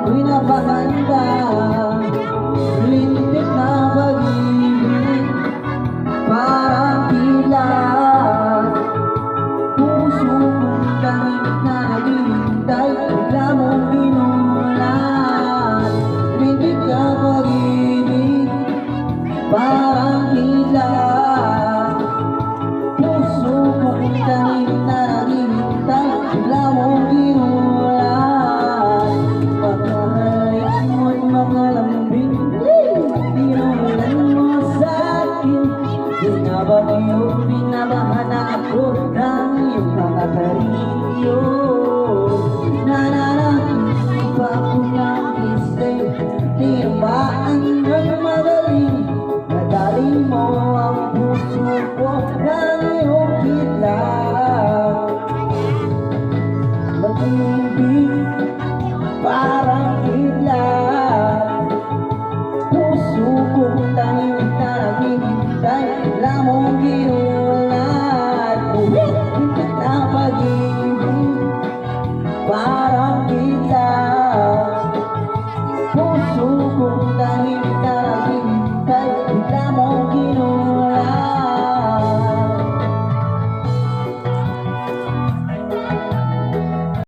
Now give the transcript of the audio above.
pinapahanda, lintik na pag-ibig, parang kilat. Puso kong tahimik na naghihintay, bigla mong binulat. Lintik na pag-ibig, parang kilat. Puso kong tahimik na naghihintay, bigla mong binulat. Pagkahalik mo'y makalambing, tinulan mo sa'kin. Binabahan na ako ng iyong mga karilyo. Nananahimik pa ako ng isip, tinamaan ng magaling. Nadali mo ang puso ko ng iyong kitlat. Mag-ibig, parang kitlat. Puso kong tahimik na naghihintay, bigla mong ginulat.